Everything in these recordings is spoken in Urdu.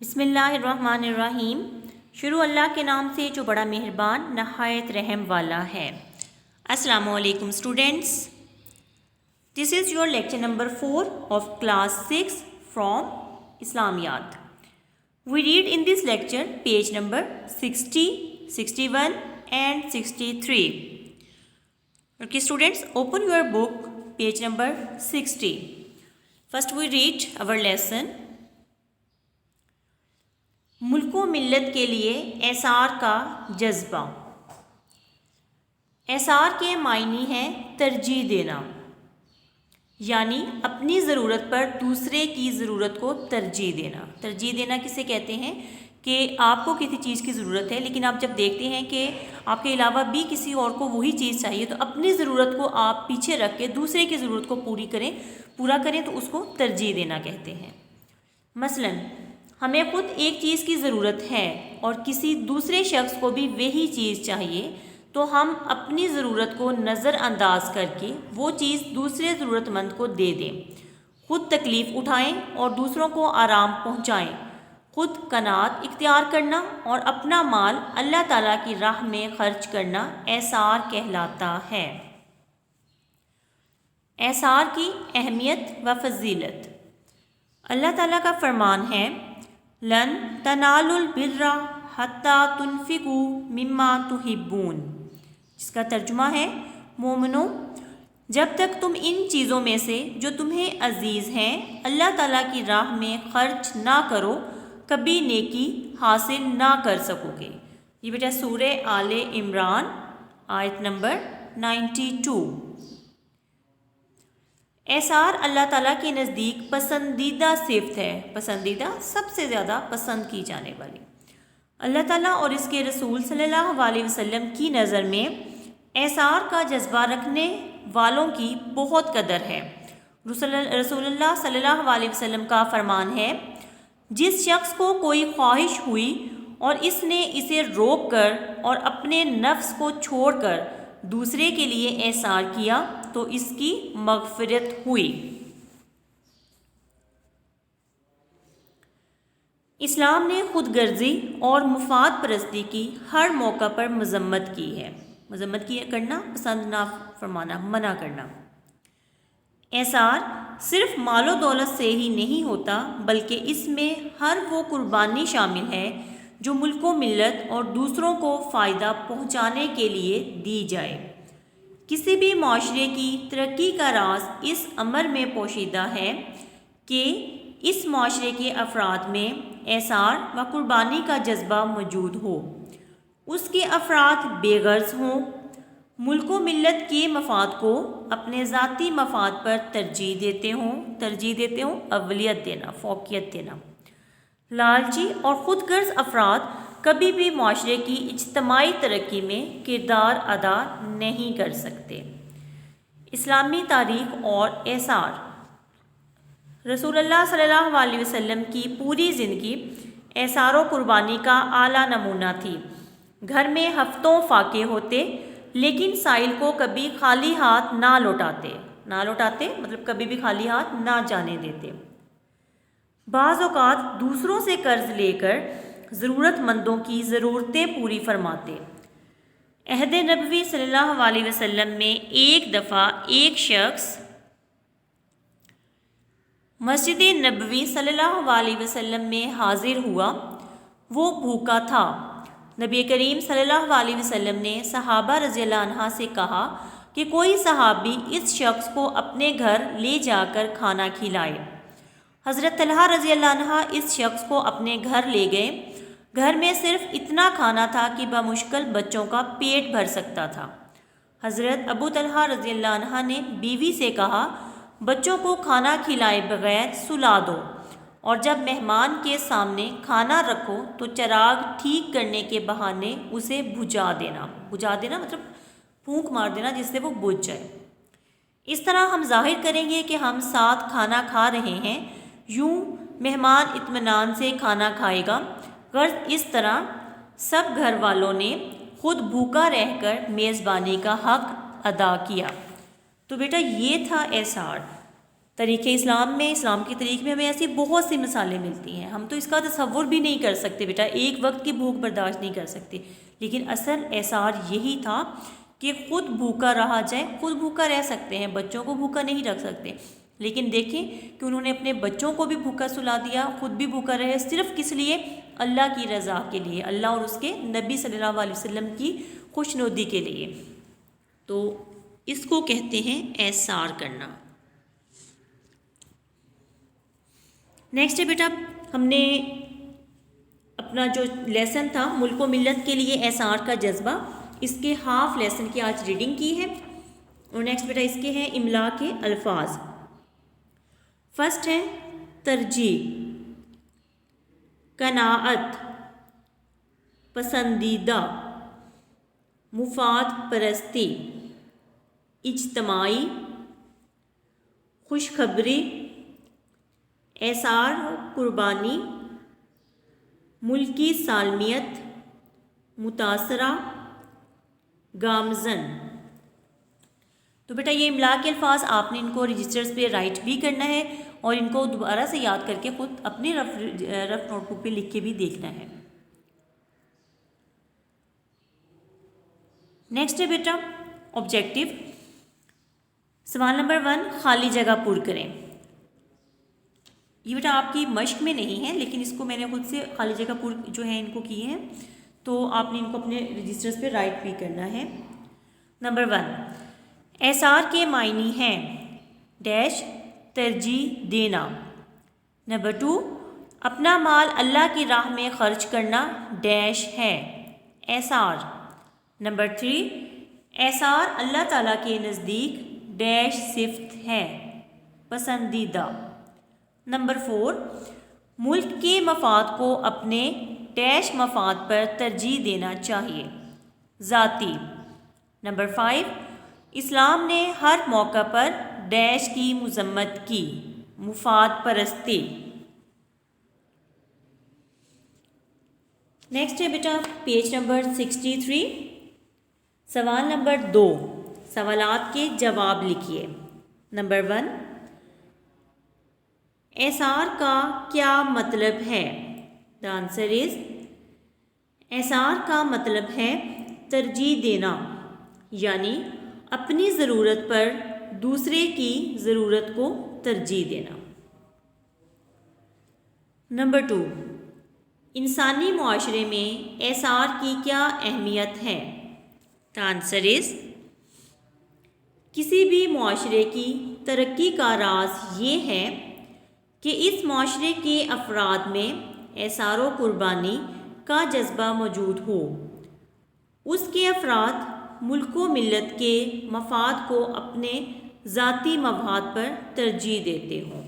بسم اللہ الرحمن الرحیم۔ شروع اللہ کے نام سے جو بڑا مہربان نہایت رحم والا ہے۔ السلام علیکم students, this is your lecture number 4 of class 6 from اسلامیات۔ We read in this lecture page number 60, 61 and 63. Okay students, open your book page number 60. First we read our lesson. ملک و ملت کے لیے ایثار کا جذبہ۔ ایثار کے معنی ہے ترجیح دینا، یعنی اپنی ضرورت پر دوسرے کی ضرورت کو ترجیح دینا۔ ترجیح دینا کسے کہتے ہیں کہ آپ کو کسی چیز کی ضرورت ہے، لیکن آپ جب دیکھتے ہیں کہ آپ کے علاوہ بھی کسی اور کو وہی چیز چاہیے تو اپنی ضرورت کو آپ پیچھے رکھ کے دوسرے کی ضرورت کو پورا کریں تو اس کو ترجیح دینا کہتے ہیں۔ مثلاً ہمیں خود ایک چیز کی ضرورت ہے اور کسی دوسرے شخص کو بھی وہی چیز چاہیے تو ہم اپنی ضرورت کو نظر انداز کر کے وہ چیز دوسرے ضرورت مند کو دے دیں، خود تکلیف اٹھائیں اور دوسروں کو آرام پہنچائیں۔ خود قناعت اختیار کرنا اور اپنا مال اللہ تعالیٰ کی راہ میں خرچ کرنا ایثار کہلاتا ہے۔ ایثار کی اہمیت و فضیلت۔ اللہ تعالیٰ کا فرمان ہے لن تنالوا البر حتی تنفقوا مما تحبون، جس کا ترجمہ ہے مومنو، جب تک تم ان چیزوں میں سے جو تمہیں عزیز ہیں اللہ تعالیٰ کی راہ میں خرچ نہ کرو کبھی نیکی حاصل نہ کر سکو گے۔ یہ بیٹا سورہ آل عمران آیت نمبر 92۔ ایثار اللہ تعالیٰ کے نزدیک پسندیدہ صفت ہے، پسندیدہ سب سے زیادہ پسند کی جانے والی۔ اللہ تعالیٰ اور اس کے رسول صلی اللہ علیہ وسلم کی نظر میں ایثار کا جذبہ رکھنے والوں کی بہت قدر ہے۔ رسول اللہ صلی اللہ علیہ وسلم کا فرمان ہے جس شخص کو کوئی خواہش ہوئی اور اس نے اسے روک کر اور اپنے نفس کو چھوڑ کر دوسرے کے لیے ایثار کیا تو اس کی مغفرت ہوئی۔ اسلام نے خود غرضی اور مفاد پرستی کی ہر موقع پر مذمت کی ہے۔ مذمت کی کرنا، پسند نہ فرمانا، منع کرنا۔ ایثار صرف مال و دولت سے ہی نہیں ہوتا بلکہ اس میں ہر وہ قربانی شامل ہے جو ملک و ملت اور دوسروں کو فائدہ پہنچانے کے لیے دی جائے۔ کسی بھی معاشرے کی ترقی کا راز اس امر میں پوشیدہ ہے کہ اس معاشرے کے افراد میں ایثار و قربانی کا جذبہ موجود ہو، اس کے افراد بے غرض ہوں، ملک و ملت کے مفاد کو اپنے ذاتی مفاد پر ترجیح دیتے ہوں، اولیت دینا، فوقیت دینا۔ لالچی اور خود غرض افراد کبھی بھی معاشرے کی اجتماعی ترقی میں کردار ادا نہیں کر سکتے۔ اسلامی تاریخ اور ایثار۔ رسول اللہ صلی اللہ علیہ وسلم کی پوری زندگی ایثار و قربانی کا اعلیٰ نمونہ تھی۔ گھر میں ہفتوں فاقے ہوتے لیکن سائل کو کبھی خالی ہاتھ نہ لوٹاتے مطلب کبھی بھی خالی ہاتھ نہ جانے دیتے۔ بعض اوقات دوسروں سے قرض لے کر ضرورت مندوں کی ضرورتیں پوری فرماتے۔ عہد نبوی صلی اللہ علیہ وسلم میں ایک دفعہ ایک شخص مسجد نبوی صلی اللہ علیہ وسلم میں حاضر ہوا، وہ بھوکا تھا۔ نبی کریم صلی اللہ علیہ وسلم نے صحابہ رضی اللہ عنہ سے کہا کہ کوئی صحابی اس شخص کو اپنے گھر لے جا کر کھانا کھلائے۔ حضرت طلحہ رضی اللہ عنہ اس شخص کو اپنے گھر لے گئے۔ گھر میں صرف اتنا کھانا تھا کہ بمشکل بچوں کا پیٹ بھر سکتا تھا۔ حضرت ابو طلحہ رضی اللہ عنہ نے بیوی سے کہا بچوں کو کھانا کھلائے بغیر سلا دو اور جب مہمان کے سامنے کھانا رکھو تو چراغ ٹھیک کرنے کے بہانے اسے بجھا دینا مطلب پھونک مار دینا جس سے وہ بجھ جائے۔ اس طرح ہم ظاہر کریں گے کہ ہم ساتھ کھانا کھا رہے ہیں، یوں مہمان اطمینان سے کھانا کھائے گا۔ غرض اس طرح سب گھر والوں نے خود بھوکا رہ کر میزبانی کا حق ادا کیا۔ تو بیٹا یہ تھا ایثار۔ طریقہ اسلام میں، اسلام کے طریق میں ہمیں ایسی بہت سی مثالیں ملتی ہیں. ہم تو اس کا تصور بھی نہیں کر سکتے بیٹا، ایک وقت کی بھوک برداشت نہیں کر سکتے، لیکن اصل احسار یہی تھا کہ خود بھوکا رہا جائے. خود بھوکا رہ سکتے ہیں، بچوں کو بھوکا نہیں رکھ سکتے، لیکن دیکھیں کہ انہوں نے اپنے بچوں کو بھی بھوکا سلا دیا، خود بھی بھوکا رہے، صرف کس لیے؟ اللہ کی رضا کے لیے، اللہ اور اس کے نبی صلی اللہ علیہ وسلم کی خوشنودی کے لیے. تو اس کو کہتے ہیں احسار کرنا. نیکسٹ ہے بیٹا، ہم نے اپنا جو لیسن تھا ملک و ملت کے لیے احسار کا جذبہ، اس کے ہاف لیسن کی آج ریڈنگ کی ہے. اور نیکسٹ بیٹا اس کے ہیں املا کے الفاظ. فرسٹ ہے ترجیح، قناعت، پسندیدہ، مفاد پرستی، اجتماعی، خوشخبری، احسار قربانی، ملکی سالمیت، متاثرہ، گامزن. تو بیٹا یہ املا کے الفاظ آپ نے ان کو رجسٹرز پہ رائٹ بھی کرنا ہے اور ان کو دوبارہ سے یاد کر کے خود اپنی رف نوٹ بک پہ لکھ کے بھی دیکھنا ہے. نیکسٹ ہے بیٹا آبجیکٹیو. سوال نمبر 1، خالی جگہ پر کریں. یہ بیٹا آپ کی مشق میں نہیں ہے، لیکن اس کو میں نے خود سے خالی جگہ پر جو ہے ان کو کیے ہیں، تو آپ نے ان کو اپنے رجسٹرز پہ رائٹ بھی کرنا ہے. نمبر 1، احسار کے معنی ہیں ڈیش ترجیح دینا. نمبر 2، اپنا مال اللہ کی راہ میں خرچ کرنا ڈیش ہے احسار. نمبر 3، احسار اللہ تعالیٰ کے نزدیک ڈیش صفت ہے پسندیدہ. نمبر 4، ملک کے مفاد کو اپنے ڈیش مفاد پر ترجیح دینا چاہیے ذاتی. نمبر 5، اسلام نے ہر موقع پر ڈیش کی مذمت کی مفاد پرستی. نیکسٹ ہے بیٹا پیج نمبر 63. سوال نمبر 2، سوالات کے جواب لکھیے. نمبر 1، احسار کا کیا مطلب ہے؟ دا آنسر از، احسار کا مطلب ہے ترجیح دینا، یعنی اپنی ضرورت پر دوسرے کی ضرورت کو ترجیح دینا. نمبر 2، انسانی معاشرے میں احسار کی کیا اہمیت ہے؟ دا آنسر از، کسی بھی معاشرے کی ترقی کا راز یہ ہے کہ اس معاشرے کے افراد میں احسار و قربانی کا جذبہ موجود ہو، اس کے افراد ملک و ملت کے مفاد کو اپنے ذاتی مفاد پر ترجیح دیتے ہوں.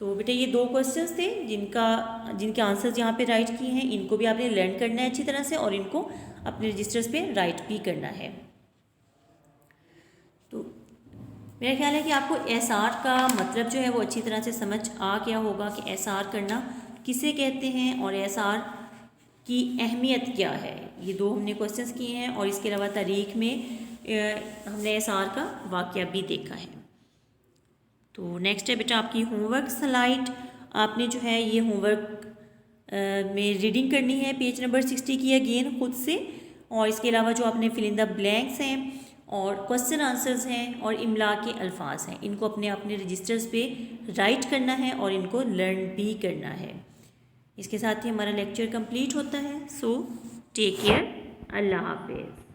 تو بیٹا یہ 2 کوسچنس تھے جن کے آنسرز یہاں پہ رائٹ کیے ہیں. ان کو بھی آپ نے لرن کرنا ہے اچھی طرح سے اور ان کو اپنے رجسٹرز پہ رائٹ بھی کرنا ہے. تو میرا خیال ہے کہ آپ کو احسار کا مطلب جو ہے وہ اچھی طرح سے سمجھ آ گیا ہوگا کہ احسار کرنا کسے کہتے ہیں اور احسار کی اہمیت کیا ہے. یہ 2 ہم نے کوسچنس کیے ہیں اور اس کے علاوہ تاریخ میں ہم نے احسار کا واقعہ بھی دیکھا ہے. تو نیکسٹ ہے بیٹا آپ کی ہوم ورک سلائڈ. آپ نے جو ہے یہ ہوم ورک میں ریڈنگ کرنی ہے پیج نمبر 60 کی اگین خود سے، اور اس کے علاوہ جو آپ نے فل ان دا بلینکس ہیں اور کوسچن آنسرز ہیں اور املا کے الفاظ ہیں، ان کو اپنے رجسٹرز پہ رائٹ کرنا ہے اور ان کو لرن بھی کرنا ہے. اس کے ساتھ ہی ہمارا لیکچر کمپلیٹ ہوتا ہے. سو ٹیک کیئر. اللہ حافظ.